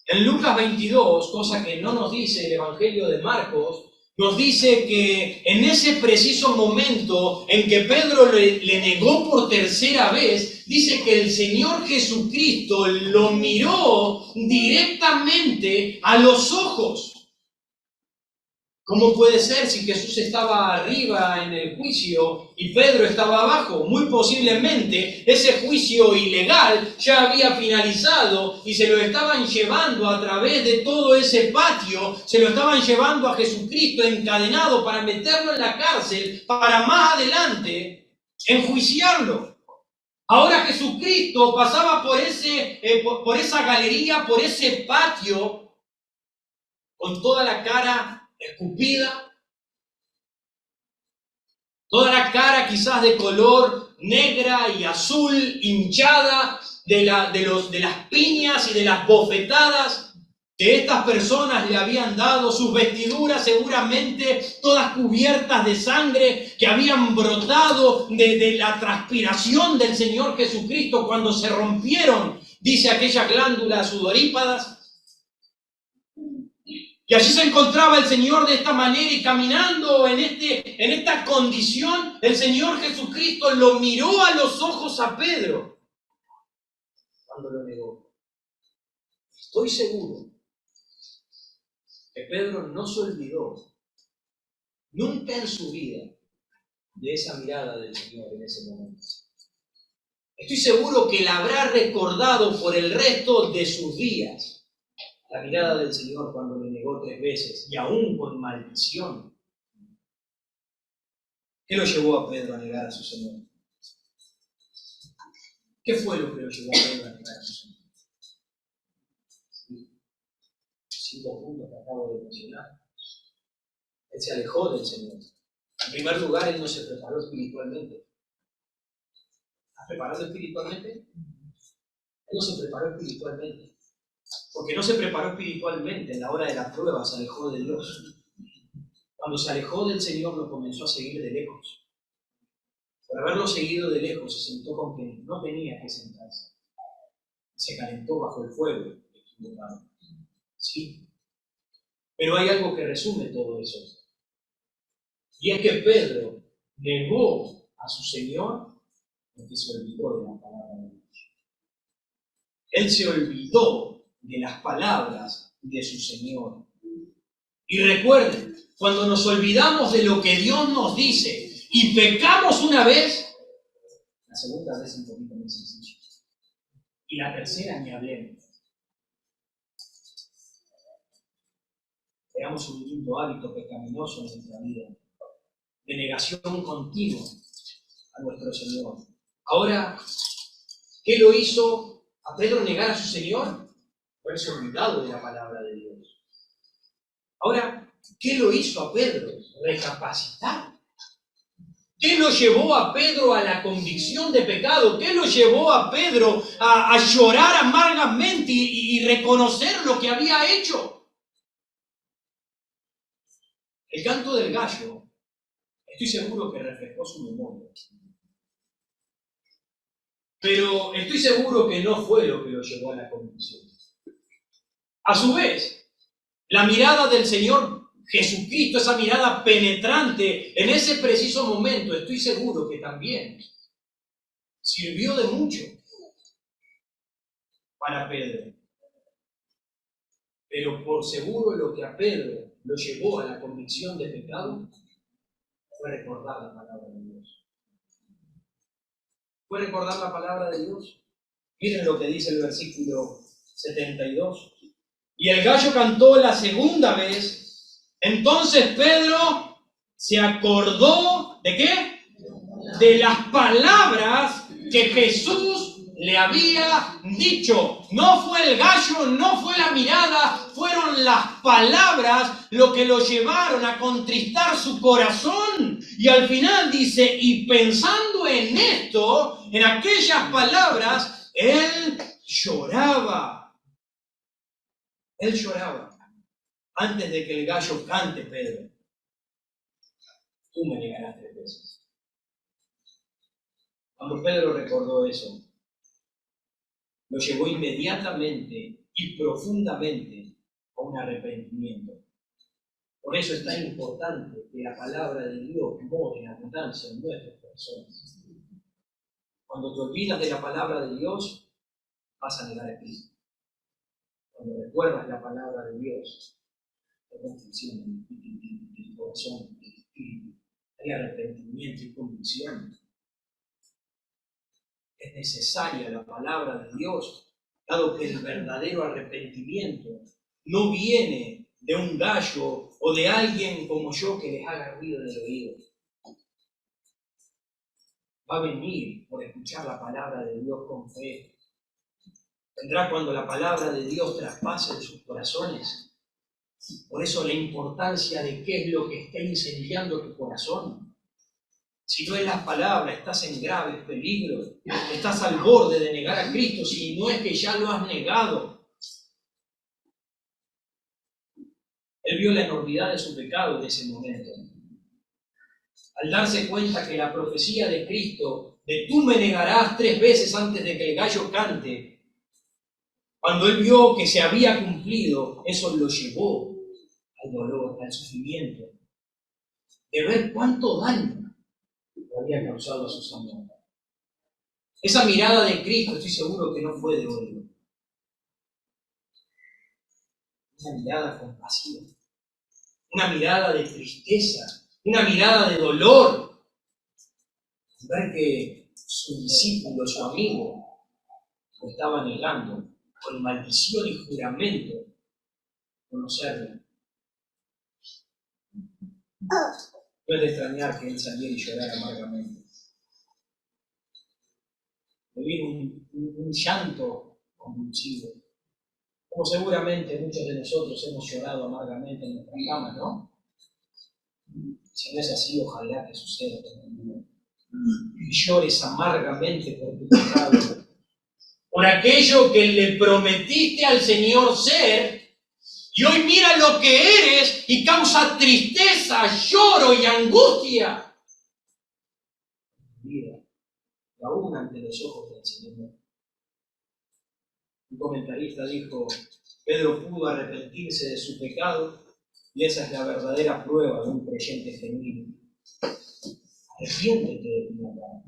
En Lucas 22, cosa que no nos dice el Evangelio de Marcos, nos dice que en ese preciso momento en que Pedro le negó por tercera vez, dice que el Señor Jesucristo lo miró directamente a los ojos. ¿Cómo puede ser si Jesús estaba arriba en el juicio y Pedro estaba abajo? Muy posiblemente ese juicio ilegal ya había finalizado y se lo estaban llevando a través de todo ese patio, se lo estaban llevando a Jesucristo encadenado para meterlo en la cárcel, para más adelante enjuiciarlo. Ahora Jesucristo pasaba por esa galería, por ese patio, con toda la cara escupida, toda la cara quizás de color negra y azul, hinchada de las piñas y de las bofetadas que estas personas le habían dado, sus vestiduras seguramente todas cubiertas de sangre que habían brotado de la transpiración del Señor Jesucristo cuando se rompieron, dice, aquellas glándulas sudorípadas. Y allí se encontraba el Señor de esta manera y caminando en esta condición, el Señor Jesucristo lo miró a los ojos a Pedro cuando lo negó. Estoy seguro que Pedro no se olvidó nunca en su vida de esa mirada del Señor en ese momento. Estoy seguro que la habrá recordado por el resto de sus días. La mirada del Señor cuando le negó 3 veces, y aún con maldición. ¿Qué lo llevó a Pedro a negar a su Señor? ¿Qué fue lo que lo llevó a Pedro a negar a su Señor? 5 puntos que acabo de mencionar. Él se alejó del Señor. En primer lugar, él no se preparó espiritualmente. ¿Has preparado espiritualmente? Él no se preparó espiritualmente. Porque no se preparó espiritualmente, en la hora de la prueba se alejó de Dios. Cuando se alejó del Señor lo comenzó a seguir de lejos. Por haberlo seguido de lejos se sentó con quien no tenía que sentarse. Se calentó bajo el fuego equivocado. Sí. Pero hay algo que resume todo eso. Y es que Pedro negó a su Señor porque se olvidó de la palabra de Dios. Él se olvidó de las palabras de su Señor. Y recuerden, cuando nos olvidamos de lo que Dios nos dice y pecamos una vez, la segunda vez es un poquito más sencillo. Y la tercera ni hablemos. Creamos un lindo hábito pecaminoso en nuestra vida, de negación continua a nuestro Señor. Ahora, ¿qué lo hizo a Pedro negar a su Señor? Haberse olvidado de la palabra de Dios. Ahora, ¿qué lo hizo a Pedro? Recapacitar. ¿Qué lo llevó a Pedro a la convicción de pecado? ¿Qué lo llevó a Pedro a llorar amargamente y reconocer lo que había hecho? El canto del gallo, estoy seguro que refrescó su memoria. Pero estoy seguro que no fue lo que lo llevó a la convicción. A su vez, la mirada del Señor Jesucristo, esa mirada penetrante en ese preciso momento, estoy seguro que también sirvió de mucho para Pedro. Pero por seguro lo que a Pedro lo llevó a la convicción de pecado fue recordar la palabra de Dios. ¿Fue recordar la palabra de Dios? Miren lo que dice el versículo 72. Y el gallo cantó la segunda vez. Entonces Pedro se acordó ¿de qué? De las palabras que Jesús le había dicho. No fue el gallo, no fue la mirada, fueron las palabras lo que lo llevaron a contristar su corazón. Y al final dice, y pensando en esto, en aquellas palabras, él lloraba. Él lloraba. Antes de que el gallo cante, Pedro, tú me negarás 3 veces. Cuando Pedro recordó eso, lo llevó inmediatamente y profundamente a un arrepentimiento. Por eso es tan importante que la palabra de Dios more en abundancia en nuestras personas. Cuando te olvidas de la palabra de Dios, vas a negar a Cristo. Cuando recuerdas la palabra de Dios, hay confusión en el corazón, en el espíritu, hay arrepentimiento y convicción. Es necesaria la palabra de Dios, dado que el verdadero arrepentimiento no viene de un gallo o de alguien como yo que les haga ruido en el oído. Va a venir por escuchar la palabra de Dios con fe. Vendrá cuando la palabra de Dios traspase de sus corazones. Por eso la importancia de qué es lo que está incendiando tu corazón. Si no es la palabra, estás en grave peligro. Estás al borde de negar a Cristo, si no es que ya lo has negado. Él vio la enormidad de su pecado en ese momento. Al darse cuenta que la profecía de Cristo, de tú me negarás 3 veces antes de que el gallo cante, cuando él vio que se había cumplido, eso lo llevó al dolor, al sufrimiento, de ver cuánto daño había causado a sus amigos. Esa mirada de Cristo, estoy seguro que no fue de odio. Una mirada compasiva, una mirada de tristeza, una mirada de dolor. Ver que su discípulo, su amigo, lo estaba negando con maldición y juramento conocerlo. No es de extrañar que él saliera y llorara amargamente. Vivir un llanto convulsivo. Como seguramente muchos de nosotros hemos llorado amargamente en nuestras camas, ¿no? Si no es así, ojalá que suceda también. Y llores amargamente por tu pecado, por aquello que le prometiste al Señor ser, y hoy mira lo que eres y causa tristeza, lloro y angustia. Vida, aún ante los ojos del Señor. Un comentarista dijo, Pedro pudo arrepentirse de su pecado y esa es la verdadera prueba de un creyente genuino. Arrepiéntete de tu pecado.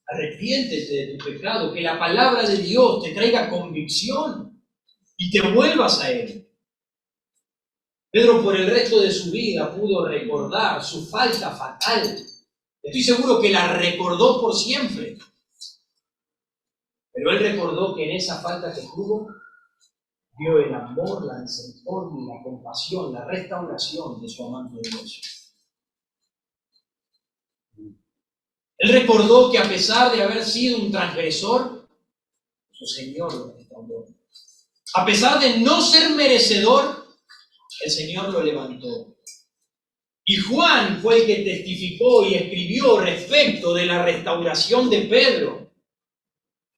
Arrepiéntete de tu pecado, que la palabra de Dios te traiga convicción y te vuelvas a Él. Pedro por el resto de su vida pudo recordar su falta fatal. Estoy seguro que la recordó por siempre. Pero él recordó que en esa falta que tuvo, vio el amor, la misericordia, la compasión, la restauración de su amante Dios. Él recordó que a pesar de haber sido un transgresor, su Señor lo restauró. A pesar de no ser merecedor, el Señor lo levantó. Y Juan fue el que testificó y escribió respecto de la restauración de Pedro.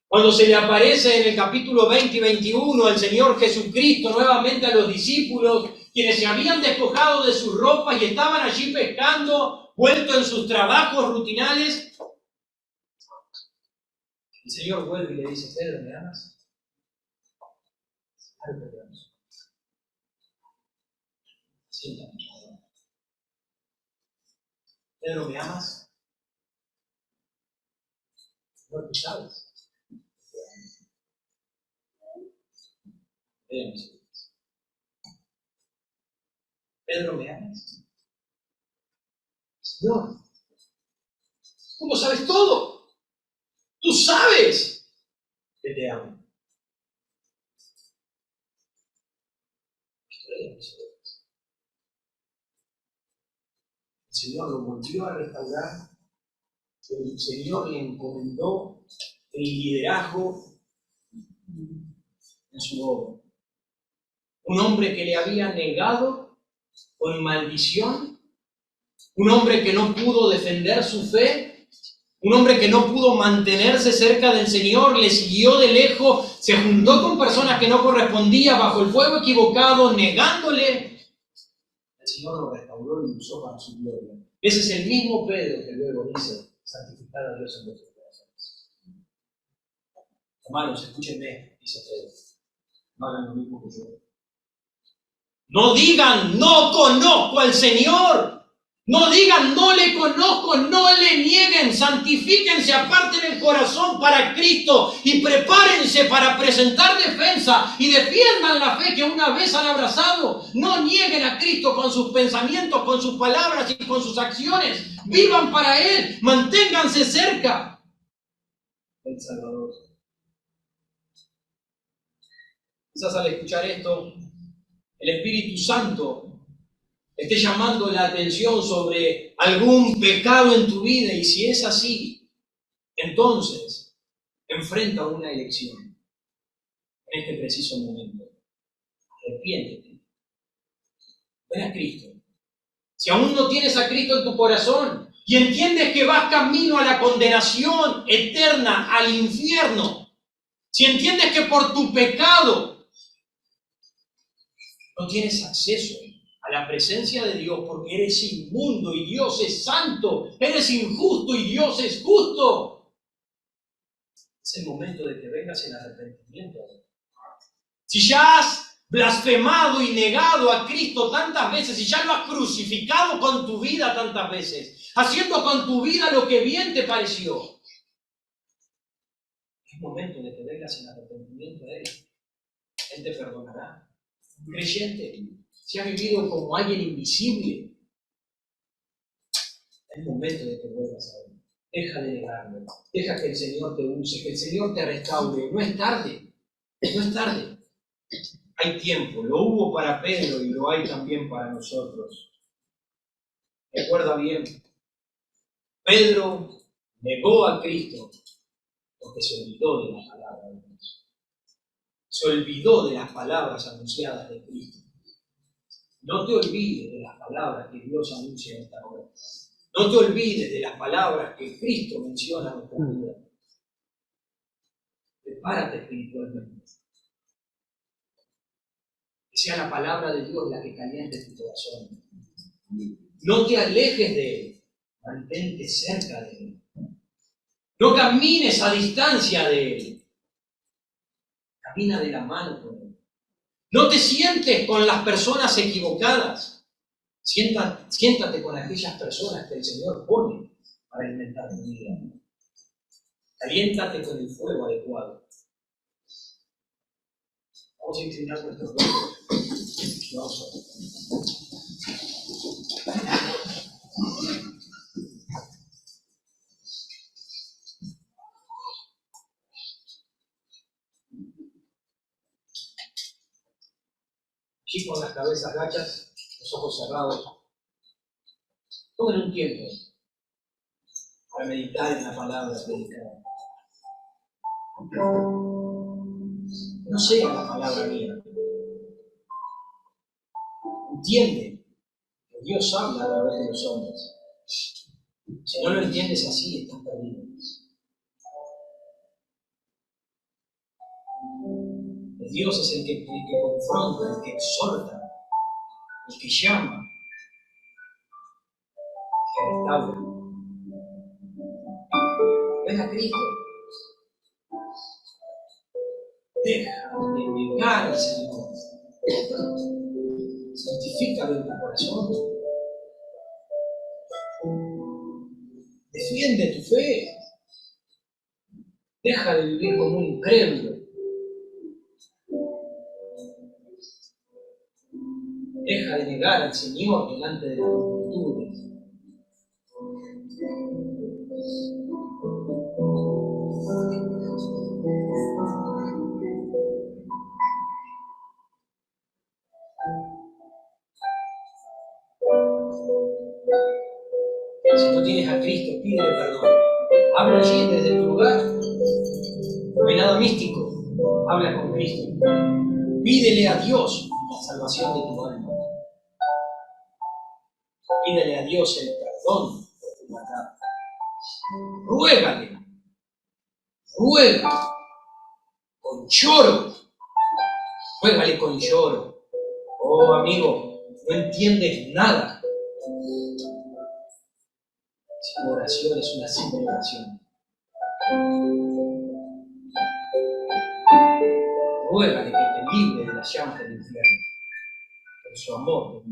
Cuando se le aparece en el capítulo 20 y 21 el Señor Jesucristo nuevamente a los discípulos, quienes se habían despojado de sus ropas y estaban allí pescando, vueltos en sus trabajos rutinales, el Señor vuelve y le dice: Pedro, ¿me amas? Claro que te amo. Siéntate. Pedro, ¿me amas? No, tú sabes. Pedro, ¿me amas? Señor, ¿cómo sabes todo? Tú sabes que te amo. El Señor lo volvió a restaurar. El Señor le encomendó el liderazgo en su obra. Un hombre que le había negado con maldición, un hombre que no pudo defender su fe, un hombre que no pudo mantenerse cerca del Señor, le siguió de lejos, se juntó con personas que no correspondían bajo el fuego equivocado, negándole. El Señor lo restauró y lo usó para su gloria. Ese es el mismo Pedro que luego dice: santificar a Dios en vuestros corazones. Hermanos, escúchenme, dice Pedro. No hagan lo mismo que yo. No digan: no conozco al Señor. No digan: no le conozco, no le nieguen. Santifíquense, aparten el corazón para Cristo y prepárense para presentar defensa y defiendan la fe que una vez han abrazado. No nieguen a Cristo con sus pensamientos, con sus palabras y con sus acciones. Vivan para Él, manténganse cerca del Salvador. Quizás al escuchar esto, el Espíritu Santo esté llamando la atención sobre algún pecado en tu vida, y si es así, entonces enfrenta una elección en este preciso momento. Arrepiéntete. Ven a Cristo. Si aún no tienes a Cristo en tu corazón y entiendes que vas camino a la condenación eterna, al infierno, si entiendes que por tu pecado no tienes acceso a la presencia de Dios porque eres inmundo y Dios es santo, eres injusto y Dios es justo, es el momento de que vengas en arrepentimiento. Si ya has blasfemado y negado a Cristo tantas veces, si ya lo has crucificado con tu vida tantas veces, haciendo con tu vida lo que bien te pareció, es momento de que vengas en arrepentimiento a Él. Él te perdonará. Creyente, si has vivido como alguien invisible, es momento de que vuelvas a Él. Deja de negarlo. Deja que el Señor te use, que el Señor te restaure. No es tarde. No es tarde. Hay tiempo. Lo hubo para Pedro y lo hay también para nosotros. Recuerda bien. Pedro negó a Cristo porque se olvidó de la palabra de Dios. Se olvidó de las palabras anunciadas de Cristo. No te olvides de las palabras que Dios anuncia en esta hora. No te olvides de las palabras que Cristo menciona en nuestra vida. Prepárate espiritualmente. Que sea la palabra de Dios la que caliente tu corazón. No te alejes de Él. Mantente cerca de Él. No camines a distancia de Él. Camina de la mano con Él. No te sientes con las personas equivocadas. Siéntate con aquellas personas que el Señor pone para alimentar tu vida. Caliéntate con el fuego adecuado. Vamos a inclinar nuestros rostros. Vamos a allí con las cabezas gachas, los ojos cerrados. Tomen un tiempo para meditar en la palabra predicada. No sea la palabra mía. Entiende que Dios habla a través de los hombres. Si no lo entiendes así, estás perdido. Dios es el que confronta, el que exhorta, el que llama, el que restaura. Ven a Cristo. Deja de negar al Señor. Santifícalo en tu corazón. Defiende tu fe. Deja de vivir como un incrédulo. Deja de negar al Señor delante de las multitudes. Si no tienes a Cristo, pídele perdón. Habla allí desde tu lugar. No hay nada místico. Habla con Cristo. Pídele a Dios la salvación de tu alma. Pídele a Dios el perdón por tu maldad. Ruégale. Ruega. Con lloro. Ruégale con lloro. Oh, amigo, no entiendes nada. Si tu oración es una simple oración. Ruégale que te libre de las llamas del infierno. Por su amor.